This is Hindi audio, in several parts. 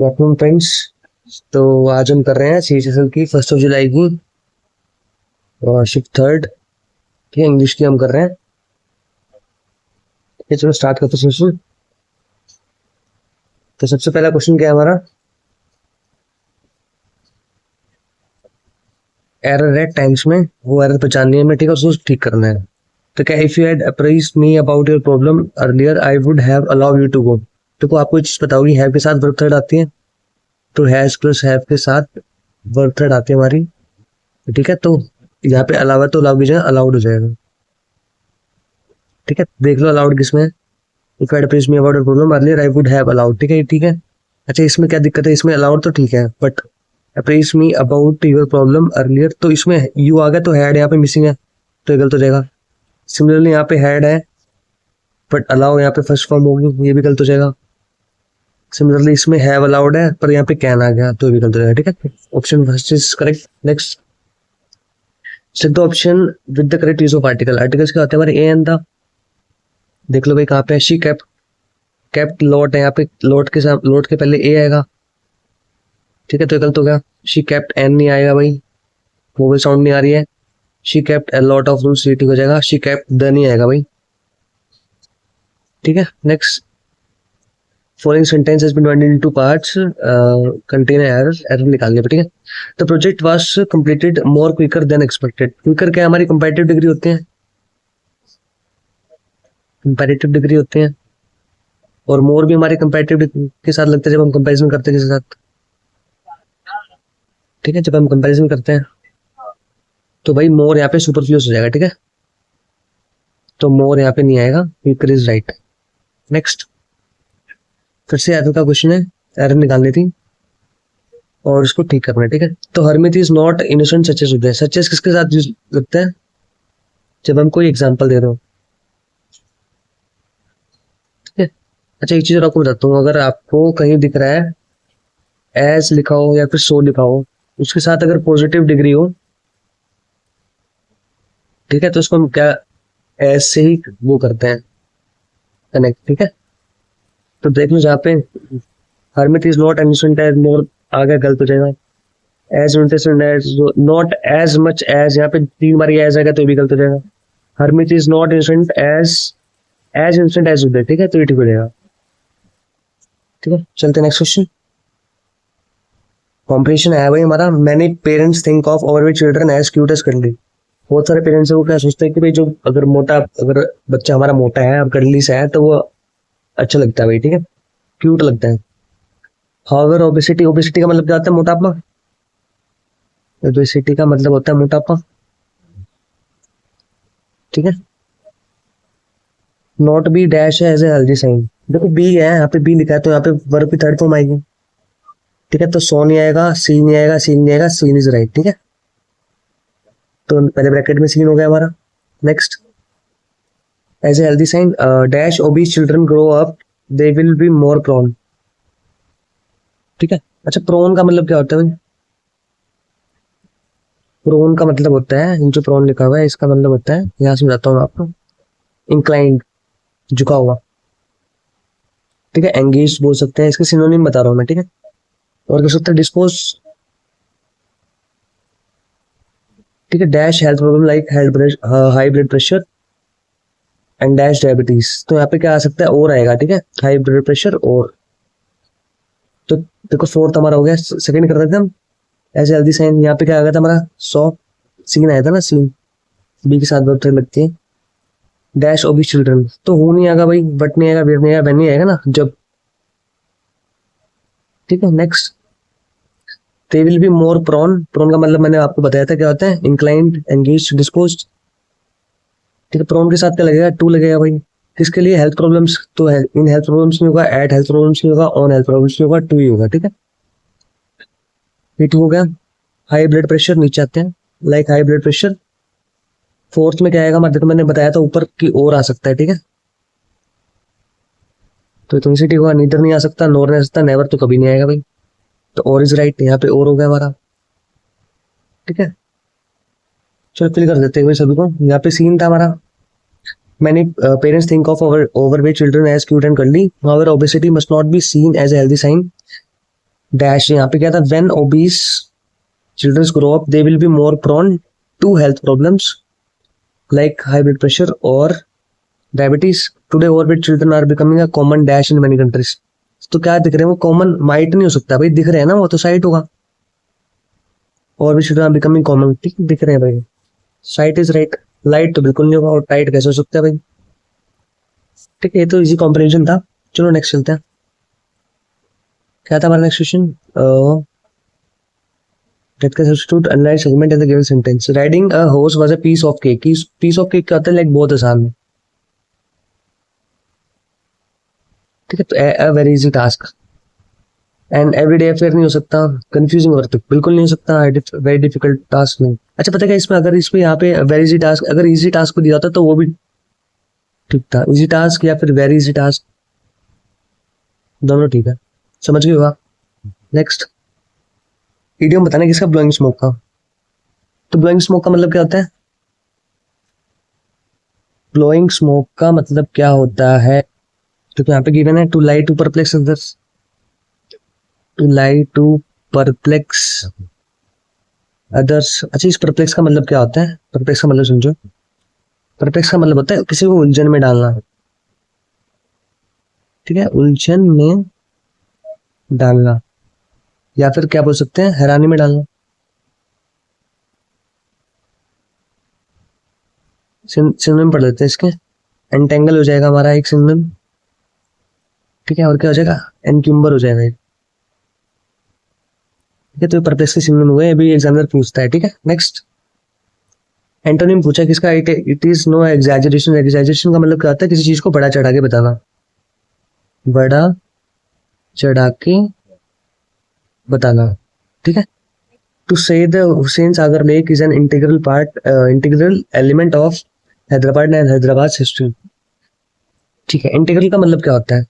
Afternoon friends. तो आज हम कर रहे हैं CHSL की 1 जुलाई की शिफ्ट थर्ड। ठीक है, इंग्लिश की हम कर रहे हैं। ठीक है, चलो स्टार्ट करते हैं सेशन। तो सबसे पहला क्वेश्चन क्या है हमारा? एरर है टाइम्स में, वो एरर पहचाननी है हमें। ठीक है, उसको ठीक करना है। तो क्या if you had apprised me about your problem earlier I would have allowed you to go. देखो, आपको ये चीज पता होगी, हैव के साथ वर्ब थर्ड आती है। तो हैज प्लस हैव के साथ वर्ब थर्ड आती है हमारी। ठीक है, तो यहाँ पे अलावा तो अलाउ की जगह अलाउड हो जाएगा। ठीक है, देख लो अलाउड किसमें है। If I approach me about a problem earlier I would have allowed. ठीक है, ठीक है। अच्छा, इसमें क्या दिक्कत है? इसमें अलाउड तो ठीक है, but approach me about your problem earlier, तो इसमें यू आ गया तो हैड यहाँ पे मिसिंग है, तो ये गलत हो जाएगा। सिमिलरली यहाँ पे हैड है बट अलाउ यहाँ पे फर्स्ट फॉर्म होगी, ये भी गलत हो जाएगा। सिमिलरली इसमें हैव अलाउड है पर यहाँ पे कैन आ गया, तो ये भी गलत हो जाएगा। ठीक है, option first is correct. Next, check the option with the correct use of article. Articles क्या होते हैं हमारे? A and the. देख लो भाई कहाँ पे है। शी कैप्ट, कैप्ट लॉट है यहाँ पे, लॉट के साथ लॉट के पहले ए आएगा। ठीक है, तो गलत हो गया। शी कैप्ट एन नहीं आएगा भाई, वोवल साउंड नहीं आ रही है। She kept a lot of rules, ठीक हो जाएगा। शी कैप्ट द नहीं आएगा भाई। ठीक है, next, following sentence has been divided into parts contain error. Error निकाल लिया। ठीक है, the project was completed more quicker than expected. Quicker क्या हमारी कंपैरेटिव डिग्री होती है, कंपैरेटिव डिग्री होते हैं। और मोर भी हमारे कंपैरेटिव के साथ लगता है जब हम कंपैरिजन करते हैं किसी के साथ। ठीक है, जब हम कंपैरिजन करते हैं तो भाई मोर यहाँ पे सुपरफ्लूअस हो जाएगा। ठीक है, तो मोर यहाँ पे नहीं आएगा, क्विकर इज राइट। नेक्स्ट, फिर से एरर का क्वेश्चन है, एरर निकालनी थी और इसको ठीक करना है। ठीक है, तो Harmeet is not innocent such as Uday. Such as किसके साथ लगता है? जब हम कोई एग्जांपल दे रहे हो। ठीक है, अच्छा एक चीज और आपको बताता हूँ, अगर आपको कहीं दिख रहा है एज लिखा हो या फिर सो लिखा हो, उसके साथ अगर पॉजिटिव डिग्री हो, ठीक है, तो उसको हम क्या एज से ही वो करते हैं कनेक्ट। ठीक है, तो देख लो जहाँ पे Harmit is not innocent as more आ गया, गलत हो जाएगा। As innocent as not as much as, यहाँ पे 3 बार एज आएगा तो ये भी गलत हो जाएगा। Harmit is not innocent as innocent as Uday. ठीक है, तो ये ठीक हो जाएगा। ठीक है, चलते नेक्स्ट क्वेश्चन। कॉम्पिटिशन है भाई हमारा। Many parents think of overweight children as cute as curly. बहुत सारे पेरेंट्स वो क्या सोचते हैं कि भाई जो अगर मोटा, अगर बच्चा हमारा मोटा है और कर्ली सा है तो वो अच्छा लगता है भाई। ठीक है, क्यूट लगता है। हाउएवर ओबेसिटी, ओबेसिटी का मतलब क्या होता है? मोटापा। ओबेसिटी का मतलब होता है मोटापा। ठीक है, नॉट बी डैश है एज ए हेल्दी साइन। देखो बी है यहाँ पे, बी लिखा है तो यहाँ पे वर्ब की थर्ड फॉर्म आएगी। ठीक है, तो सो नहीं आएगा, सी नहीं आएगा, सीन नहीं आएगा, सीन इज राइट। ठीक है, तो पहले ब्रैकेट में सीन हो गया हमारा। Next, as a healthy sign dash obese children grow up they will be more prone. ठीक है, अच्छा प्रोन का मतलब क्या होता है भाई? प्रोन का मतलब होता है, जो प्रोन लिखा हुआ है इसका मतलब होता है, यहाँ समझाता हूँ आपको, इंक्लाइंड, झुका हुआ। ठीक है, एंगेज बोल सकते हैं, इसके सिनोनिम बता रहा हूँ मैं। ठीक है, और कह सकते हैं डिस्पोज। ठीक है, dash health problem like high blood pressure and dash diabetes. तो यहाँ पे क्या आ सकता है? और आएगा। ठीक है, हाई ब्लड प्रेशर और। तो देखो फोर्थ हमारा हो गया। सेकंड कर देते हैं हम, ऐसे हेल्दी साइन। यहाँ पे क्या आ गया था हमारा? सॉ, सीन आया था ना, सीन बी के साथ वर्ब लगती है। डैश ओबीज चिल्ड्रन, तो हु नहीं आएगा भाई, बट नहीं आएगा, वेर नहीं आएगा, वेन नहीं आएगा ना जब। ठीक है, next, they will be more prone. Prone का मतलब मैंने आपको बताया था क्या होता है? Inclined, engage, disposed. ठीक है, प्रोन के साथ क्या लगेगा? टू लगेगा भाई। किसके लिए? Health problems. तो इन हेल्थ प्रॉब्लम्स नहीं होगा, एट हेल्थ प्रॉब्लम्स नहीं होगा, ऑन हेल्थ प्रॉब्लम्स नहीं होगा, टू ही होगा। ठीक है, ये टू हो गया। हाई ब्लड प्रेशर नीचे आते हैं, like high blood pressure. Fourth में क्या आएगा? मतलब मैंने बताया था ऊपर की ओर आ सकता है। ठीक है, तो तुम से ठीक होगा, नीदर नहीं आ सकता, नोर नहीं आ सकता, नेवर तो कभी नहीं आएगा भाई। तो और इज राइट, यहाँ पे और हो गया हमारा। ठीक है, चलो फिल कर देते हैं भाई सभी को। यहाँ पे सीन था हमारा, many parents think of overweight children as cute and curly, however obesity must not be seen as a healthy sign dash यहाँ पे क्या था, when obese childrens grow up they will be more prone to health problems like high blood pressure और diabetes. Today overweight children are becoming a common dash in many countries. तो क्या दिख रहे हैं वो, कॉमन माइट नहीं हो सकता भाई, दिख रहे हैं ना, वो तो साइट होगा। और भी चिल्ड्रन आर बिकमिंग कॉमन, ठीक दिख रहे हैं भाई, साइट इज राइट। लाइट तो बिल्कुल नहीं होगा, और टाइट कैसे हो सकता है भाई। ठीक है, ये तो इजी कॉम्प्रिहेंशन था। चलो नेक्स्ट चलते हैं। क्या था हमारा next question, that can substitute unlike segment in the given sentence. Riding a horse was a piece of cake. Piece of cake क्या होता है, लाइक बहुत आसान है। ठीक है, तो a very easy task and everyday affair नहीं हो सकता, confusing वर्क बिल्कुल नहीं हो सकता, very difficult task नहीं। अच्छा पता है क्या, इसमें अगर इसमें यहाँ पे very easy task, अगर easy task को दिया होता तो वो भी ठीक था, easy task या फिर very easy task, दोनों ठीक है, समझ गए होगा। नेक्स्ट इडियम बताना किसका, ब्लोइंग स्मोक का। तो ब्लोइंग स्मोक का मतलब क्या होता है, ब्लोइंग स्मोक का मतलब क्या होता है, तो यहाँ पे गिवन है to lie to perplex others, to lie to perplex others. अच्छा इस परप्लेक्स का मतलब क्या होता है, परप्लेक्स का मतलब समझो, परप्लेक्स का मतलब होता है किसी को उलझन में डालना। ठीक है, उलझन में डालना, या फिर क्या बोल सकते हैं, हैरानी में डालना। सिनोनिम पढ़ लेते हैं इसके, एंटेंगल हो जाएगा हमारा एक सिनोनिम। ठीक है, और क्या हो जाएगा, एनक्यूम्बर हो जाएगा एक। ठीक है, तो परप्लेक्स के सिनोनिम हुए, अभी एग्जामिनर पूछता है। ठीक है, नेक्स्ट एंटोनिम पूछा किसका, it is no exaggeration. Exaggeration का मतलब क्या होता है, किसी चीज को बड़ा चढ़ा के बताना, बड़ा चढ़ा के बताना। ठीक है, टू से the Hussain Sagar lake is an integral part, integral element of Hyderabad and Hyderabad history. ठीक है, इंटीग्रल का मतलब क्या होता है,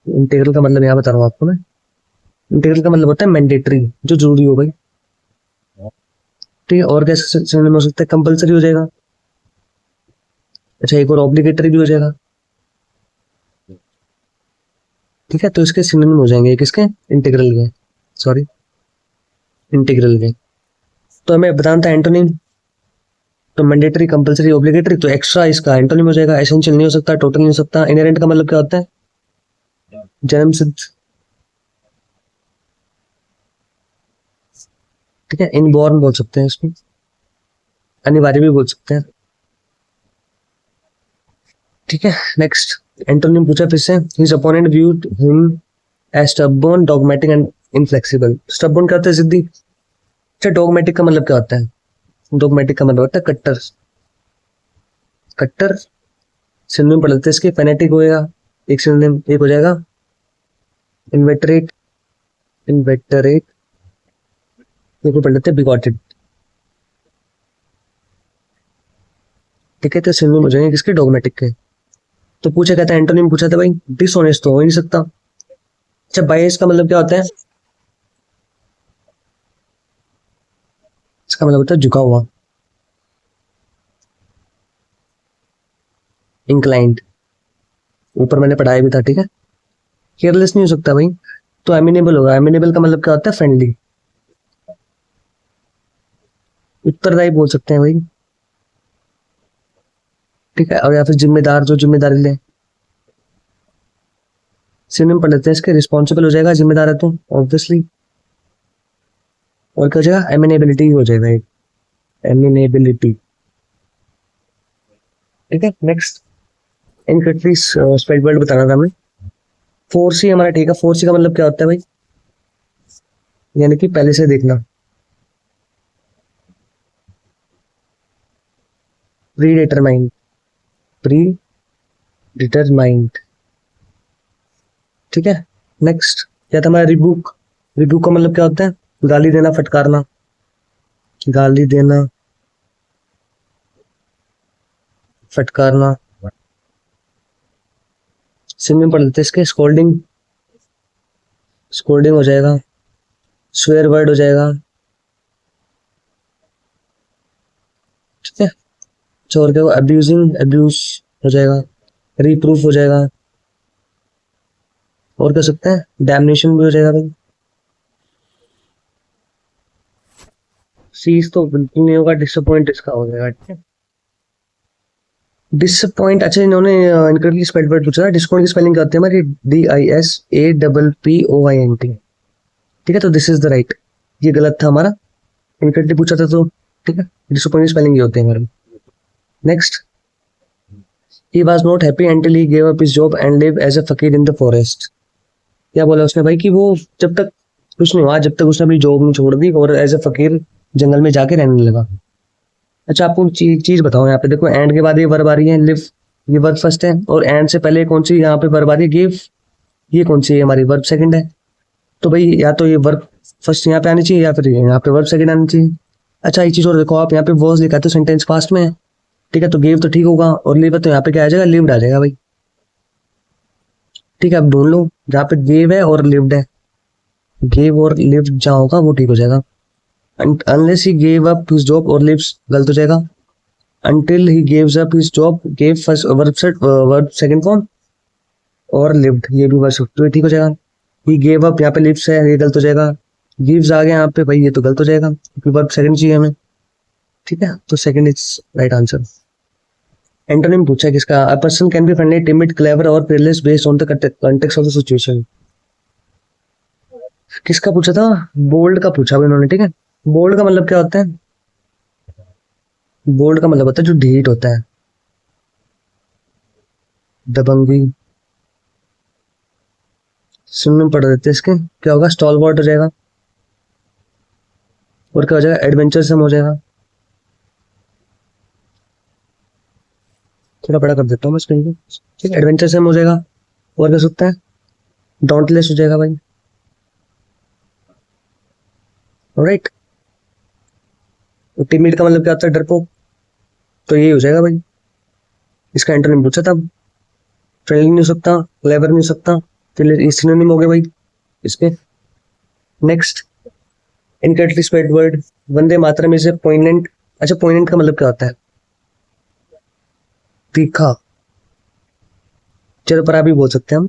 इंटीग्रल का मतलब यहाँ बता रहा हूँ आपको मैं, इंटीग्रल का मतलब होता है मैंडेटरी, जो जरूरी हो भाई। ठीक है, और कैसे सिनोनिम हो सकता है, कंपलसरी हो जाएगा। अच्छा एक और ऑब्लिगेटरी भी हो जाएगा। ठीक है, तो इसके सिनोनिम हो जाएंगे किसके, इंटीग्रल के, सॉरी इंटीग्रल के। तो हमें बताना था एंटोनिम, तो मैंडेटरी, कंपलसरी, ऑब्लिगेटरी, तो एक्स्ट्रा इसका एंटोनिम हो जाएगा। एसेंशियल नहीं हो सकता, टोटल नहीं हो सकता। इनहेरेंट का मतलब क्या होता है, जन्म सिद्ध। ठीक है, इनबॉर्न बोल सकते हैं इसको, अनिवार्य भी बोल सकते हैं। ठीक है, नेक्स्ट एंटोनिम पूछा फिर से, his opponent viewed him as stubborn, dogmatic and inflexible. Stubborn का होता है जिद्दी। अच्छा डॉगमेटिक का मतलब क्या होता है, डॉगमेटिक का मतलब होता है कट्टर। कट्टर सिनोनिम पढ़ लेते हैं इसके, फेनेटिक होएगा एक सिनोनिम, एक हो जाएगा इन्वेटरेट, इन्वेटरेट, एक पढ़ लेते हैं बिगॉटेड। ठीक है, तो सिनोनिम हो जाएंगे किसके, डॉगमेटिक के। तो पूछा कहता है, एंटोनिम पूछा था भाई, डिसऑनेस्ट तो हो ही नहीं सकता। अच्छा बायस का मतलब क्या होता है, इसका मतलब होता है झुका हुआ, इंक्लाइंड, ऊपर मैंने पढ़ाया भी था। ठीक है, केयरलेस नहीं हो सकता भाई, तो एमिनेबल होगा। एमिनेबल का मतलब क्या होता है, फ्रेंडली, उत्तरदायी बोल सकते हैं भाई। ठीक है, और या फिर जिम्मेदार, जो जिम्मेदारी ले। सिनोनिम पढ़ लेते हैं इसके, रिस्पॉन्सिबल हो जाएगा, जिम्मेदार है तो ऑब्वियसली। और क्या हो जाएगा, एमिनेबिलिटी हो जाएगा एक, एमिनेबिलिटी। ठीक है, नेक्स्ट इनकरेक्टली स्पेल्ड वर्ड बताना था हमें। 4C हमारा ठीक है, 4C का मतलब क्या होता है भाई, यानी कि पहले से देखना, प्री डिटरमाइंड, प्री डिटरमाइंड। ठीक है, नेक्स्ट क्या था हमारा, रिबुक। रिबुक का मतलब क्या होता है, गाली देना, फटकारना, गाली देना, फटकारना। सिनोनिम पढ़ लेते हैं इसके, स्कोल्डिंग, स्कोल्डिंग हो जाएगा, स्वेयर वर्ड हो जाएगा। ठीक है, और क्या, अब्यूजिंग, अब्यूज हो जाएगा, रिप्रूफ हो जाएगा, और क्या सकते हैं, डैमनेशन भी हो जाएगा भाई। चीज तो बिल्कुल नहीं होगा, डिसअपॉइंट इसका हो जाएगा, ठीक है। डिसअपॉइंट, अच्छा इन्होंने इनकरेक्टली स्पेल्ड वर्ड पूछा था। डिसअपॉइंट की स्पेलिंग करते हैं हमारी DISAPPOINT, ठीक है। तो दिस इज द राइट, ये गलत था हमारा, इनकरेक्टली पूछा था तो, ठीक है। डिसअपॉइंट की स्पेलिंग ये होते हैं हमारे। Next, he was not happy until he gave up his job and live as a fakir in the forest. क्या बोला उसने भाई कि वो जब तक कुछ नहीं हुआ, जब तक उसने अपनी जॉब नहीं छोड़ दी और एज अ फकीर जंगल में जाके रहने लगा। अच्छा आपको चीज बताओ, यहाँ पे देखो एंड के बाद ये वर्ब आ रही है लिव, ये वर्ब फर्स्ट है, और एंड से पहले कौन सी यहाँ पे वर्ब आ रही है गिव, ये कौन सी है हमारी वर्ब सेकंड है। तो भाई या तो ये वर्ब फर्स्ट यहाँ पे आनी चाहिए या फिर यहाँ पे वर्ब सेकंड आनी चाहिए। अच्छा एक चीज और देखो, आप यहाँ पे वॉज लिखा है तो सेंटेंस पास्ट में है, ठीक है। तो गिव तो ठीक होगा, और लिव तो यहाँ पे क्या आ जाएगा, लिव्ड आ जाएगा भाई, ठीक है। अब ढूंढ लो जहाँ पे गिव है और लिव्ड है, गिव और लिव्ड जहाँ होगा वो ठीक हो जाएगा। Unless he gave up his job और लिव्स गलत हो जाएगा। until he gives up his job, gave first verb second form, और lived ये भी वर्ब तो ठीक हो जाएगा। he gave up यहाँ पे lives है, ये गलत हो जाएगा। gives आ गया यहाँ पे भाई, ये तो गलत हो जाएगा क्योंकि वर्ब सेकंड चाहिए हमें, ठीक है। तो second is right answer. Antonym पूछा है किसका, a person can be friendly, timid, clever और fearless based on the context of the situation. किसका पूछा था, बोल्ड का पूछा हुआ इन्होंने, ठीक है। बोल्ड का मतलब क्या होता है, बोल्ड का मतलब होता है जो ढीठ होता है, दबंगी। सुनने पढ़ देते इसके, क्या होगा, स्टॉलवर्ट हो जाएगा, और क्या हो जाएगा, एडवेंचरसम हो जाएगा। थोड़ा बड़ा कर देता हूँ मैं स्क्रीन को, ठीक है। एडवेंचरसम हो जाएगा, और क्या सकता है, डॉन्टलेस हो जाएगा भाई, राइट। टिमिड का मतलब क्या होता है, डरपोक, तो यही हो जाएगा भाई। इसका एंटोनिम पूछा था, फ्रेंडली नहीं हो सकता, क्लेवर नहीं हो सकता, तो सिनोनिम हो गए भाई इसके। Next, incorrectly spelled word, Vande Mataram में से पोइनेंट। अच्छा पोइनेंट का मतलब क्या होता है, तीखा, चलो पर आप भी बोल सकते हैं हम,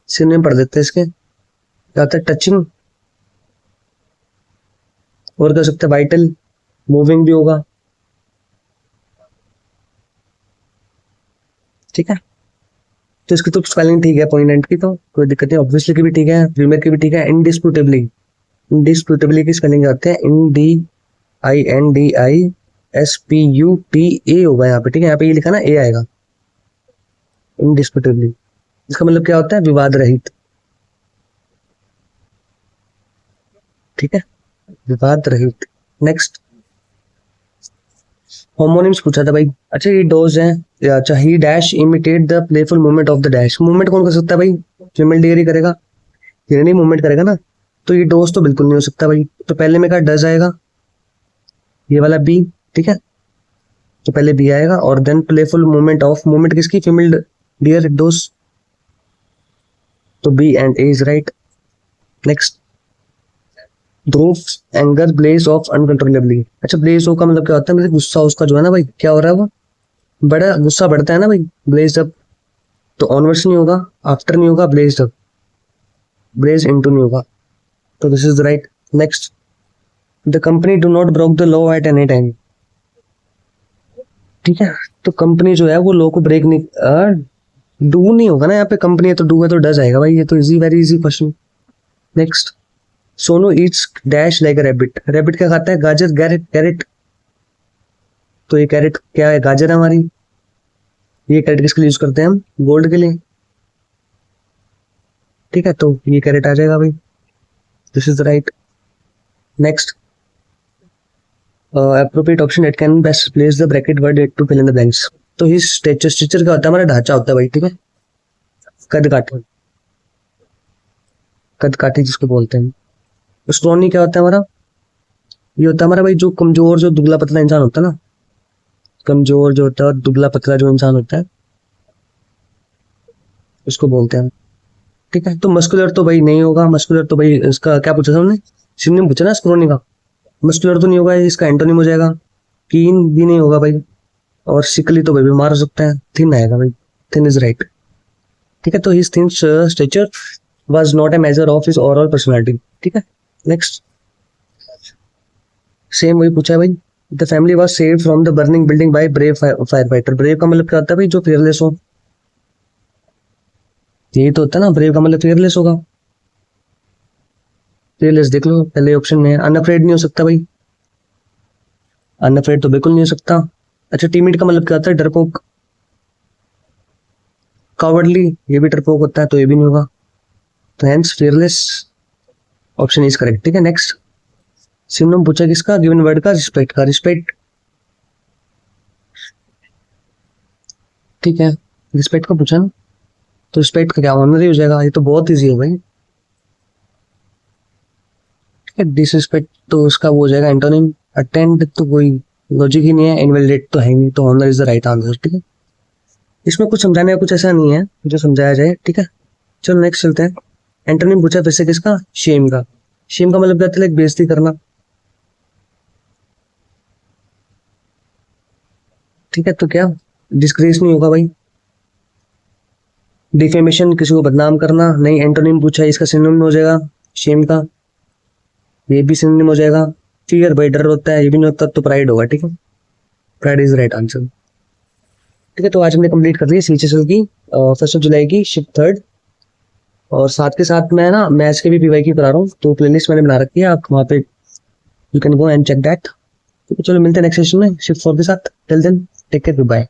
सिनोनिम पढ़ देते हैं इसके, क्या होता है, टचिंग, और क्या हो सकता है, वाइटल, मूविंग भी होगा, ठीक है। तो इसकी तो स्पेलिंग ठीक है पोइनेंट की, तो कोई दिक्कत नहीं, ऑब्वियसली की भी ठीक है, प्रीमियर की भी ठीक है। इंडिस्प्यूटेबली, इंडिस्प्यूटेबली की स्पेलिंग आते हैं INDISPUTA होगा यहाँ पे, ठीक है। यहाँ पे ये लिखा ना ए आएगा, इंडिस्प्यूटेबली। इसका मतलब क्या होता है, विवाद रहित, ठीक है, विवाद रहित। नेक्स्ट, होमोनिम्स पूछा था भाई। अच्छा ये डोज है, अच्छा ही dash imitate the playful movement of the dash. Movement कौन कर सकता है भाई, फीमेल डियर करेगा, हिरणी मूवमेंट करेगा ना, तो ये डोज तो बिल्कुल नहीं हो सकता भाई। तो पहले में का डज आएगा, ये वाला बी, ठीक है। तो पहले बी आएगा, और then playful movement of, movement किसकी, फीमेल डियर डोज, तो B and A is right. Next, Dhruv anger blaze off uncontrollably. अच्छा ब्लेज ऑफ का मतलब क्या होता है, मतलब गुस्सा उसका जो है ना भाई, क्या हो रहा है वो, बड़ा गुस्सा बढ़ता है ना भाई, ब्लेज अप। तो ऑनवर्ड्स नहीं होगा, आफ्टर नहीं होगा, ब्लेज अप, ब्लेज इनटू नहीं होगा, तो this is the right. Next, the company do not broke the law at any time, ठीक है। तो कंपनी जो है वो लॉ को ब्रेक नहीं, डू नहीं होगा ना यहाँ पे, कंपनी है तो डू है तो डज आएगा भाई, ये तो easy, very easy question. Next, Sonu Yeats dash like a rabbit. Rabbit क्या खाता है, गाजर, कैरेट, कैरेट, तो ये कैरेट क्या है, गाजर है हमारी। ये कैरेट किसके लिए यूज करते हैं हम, गोल्ड के लिए, ठीक है। तो ये कैरेट आ जाएगा भाई, this is the right. Next, appropriate option, it can best place the bracket word to fill in the blanks। तो ही स्ट्रेचर, स्ट्रेचर क्या होता है, हमारा ढांचा होता है भाई, ठीक है। कद काठी, कद काठी जिसको बोलते हैं। स्टोनी क्या होता है हमारा, ये होता है हमारा भाई जो कमजोर, जो दुबला पतला इंसान होता है ना, कमजोर जो होता है और दुबला पतला जो इंसान होता है उसको बोलते हैं, ठीक है। तो मस्कुलर तो भाई नहीं होगा, मस्कुलर तो भाई इसका क्या पूछा था हमने, सिनोनिम पूछा ना स्क्रोनी का, मस्कुलर तो नहीं होगा, इसका एंटोनिम हो जाएगा। कीन भी नहीं होगा भाई, और सिकली तो भाई बीमार हो सकता है, थिन आएगा भाई, थिन इज राइट, ठीक है। तो his thin stature was not a measure of his overall personality, ठीक है। नेक्स्ट, सेम वही पूछा है भाई। The family was saved from the burning building by brave fire fighter. Brave का मतलब क्या होता है भाई? जो फियरलेस हो। यही तो होता है ना, ब्रेव का मतलब फियरलेस होगा। फियरलेस देख लो पहले ऑप्शन में। अनअफ्रेड नहीं हो सकता भाई, अनअफ्रेड तो बिल्कुल नहीं हो सकता। अच्छा, टीमिड का मतलब क्या होता है? डरपोक। कॉवर्डली, ये भी डरपोक होता है, तो ये भी नहीं होगा। तो hence fearless option is correct. ठीक है, नेक्स्ट। सिनोनिम पूछा किसका? गिवन वर्ड का, रिस्पेक्ट का। रिस्पेक्ट, ठीक है, रिस्पेक्ट का पूछा ना, तो रिस्पेक्ट का क्या ऑनर ही हो जाएगा। ये तो बहुत इजी है भाई। डिसरिस्पेक्ट तो उसका वो हो जाएगा एंटोनिम। अटेंड तो कोई लॉजिक ही नहीं है। इनवैलिडेट तो है नहीं, तो honour is the right answer. ठीक है, इसमें कुछ समझाने का कुछ ऐसा नहीं है जो समझाया जाए। ठीक है, चलो नेक्स्ट चलते हैं। एंटोनिम पूछा फिर से किसका? शेम का। शेम का मतलब क्या होता है? बेइज्जती करना। ठीक है, तो क्या डिस्ग्रेस नहीं होगा भाई। डिफेमेशन, किसी को बदनाम करना नहीं। एंटोनिम पूछा है, इसका सिनोनिम हो जाएगा शेम का, ये भी सिनोनिम हो जाएगा। फियर भाई डर होता है, ये भी नहीं होता, तो प्राइड होगा। ठीक है, प्राइड इज राइट आंसर। ठीक है, तो आज हमने कंप्लीट कर ली सीएचएसएल की 1 जुलाई की शिफ्ट थर्ड। और साथ के साथ मैं ना मैथ्स के भी पीवाईक्यू करा रहा हूँ, तो प्लेलिस्ट मैंने बना रखी है, आप वहाँ पे you can go and check that. तो चलो मिलते हैं नेक्स्ट सेशन में शिफ्ट फोर के साथ। Till then take care, bye.